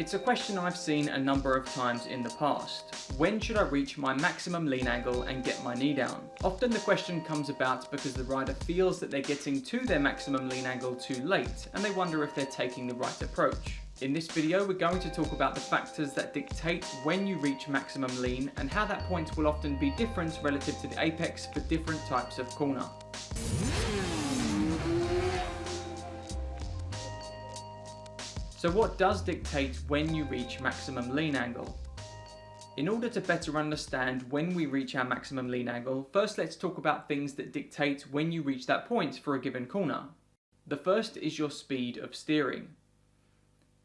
It's a question I've seen a number of times in the past. When should I reach my maximum lean angle and get my knee down? Often the question comes about because the rider feels that they're getting to their maximum lean angle too late and they wonder if they're taking the right approach. In this video, we're going to talk about the factors that dictate when you reach maximum lean and how that point will often be different relative to the apex for different types of corner. So what does dictate when you reach maximum lean angle? In order to better understand when we reach our maximum lean angle, first let's talk about things that dictate when you reach that point for a given corner. The first is your speed of steering.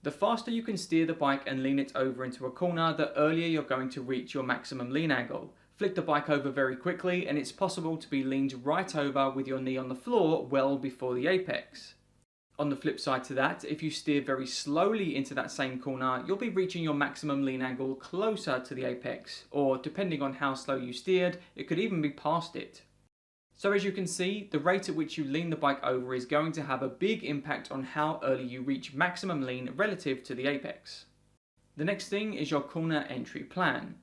The faster you can steer the bike and lean it over into a corner, the earlier you're going to reach your maximum lean angle. Flick the bike over very quickly and it's possible to be leaned right over with your knee on the floor well before the apex. On the flip side to that, if you steer very slowly into that same corner, you'll be reaching your maximum lean angle closer to the apex, or depending on how slow you steered, it could even be past it. So as you can see, the rate at which you lean the bike over is going to have a big impact on how early you reach maximum lean relative to the apex. The next thing is your corner entry plan.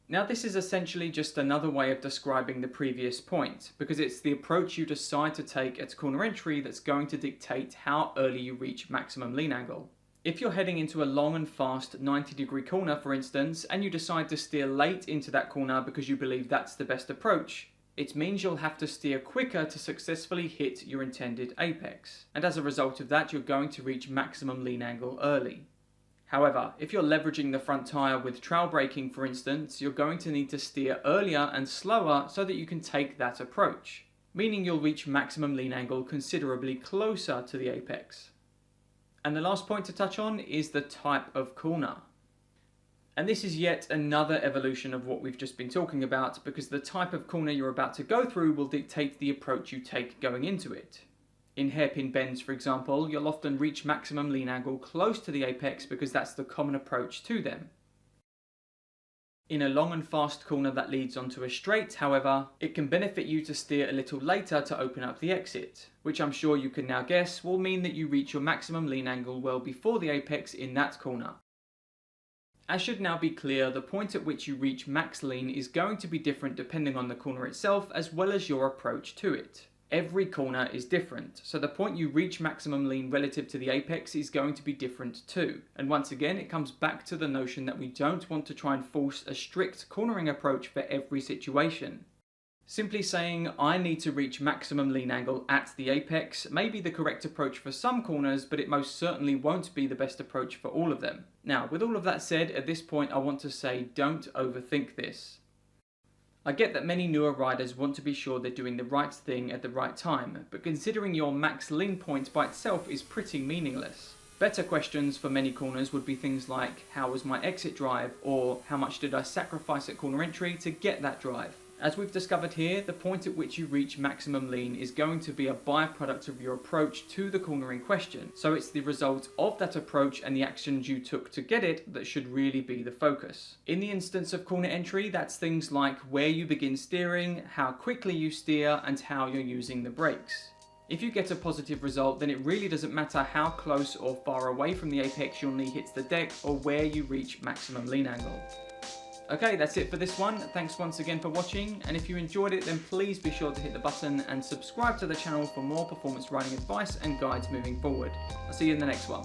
Now this is essentially just another way of describing the previous point, because it's the approach you decide to take at corner entry that's going to dictate how early you reach maximum lean angle. If you're heading into a long and fast 90-degree corner, for instance, and you decide to steer late into that corner because you believe that's the best approach, it means you'll have to steer quicker to successfully hit your intended apex. And as a result of that, you're going to reach maximum lean angle early. However, if you're leveraging the front tyre with trail braking, for instance, you're going to need to steer earlier and slower so that you can take that approach, meaning you'll reach maximum lean angle considerably closer to the apex. And the last point to touch on is the type of corner. And this is yet another evolution of what we've just been talking about, because the type of corner you're about to go through will dictate the approach you take going into it. In hairpin bends, for example, you'll often reach maximum lean angle close to the apex because that's the common approach to them. In a long and fast corner that leads onto a straight, however, it can benefit you to steer a little later to open up the exit, which I'm sure you can now guess will mean that you reach your maximum lean angle well before the apex in that corner. As should now be clear, the point at which you reach max lean is going to be different depending on the corner itself as well as your approach to it. Every corner is different, so the point you reach maximum lean relative to the apex is going to be different too. And once again, it comes back to the notion that we don't want to try and force a strict cornering approach for every situation. Simply saying, I need to reach maximum lean angle at the apex may be the correct approach for some corners, but it most certainly won't be the best approach for all of them. Now, with all of that said, at this point I want to say, don't overthink this. I get that many newer riders want to be sure they're doing the right thing at the right time, but considering your max lean point by itself is pretty meaningless. Better questions for many corners would be things like, how was my exit drive, or how much did I sacrifice at corner entry to get that drive? As we've discovered here, the point at which you reach maximum lean is going to be a byproduct of your approach to the corner in question, so it's the result of that approach and the actions you took to get it that should really be the focus. In the instance of corner entry, that's things like where you begin steering, how quickly you steer, and how you're using the brakes. If you get a positive result, then it really doesn't matter how close or far away from the apex your knee hits the deck or where you reach maximum lean angle. Okay, that's it for this one. Thanks once again for watching, and if you enjoyed it then please be sure to hit the button and subscribe to the channel for more performance riding advice and guides moving forward. I'll see you in the next one.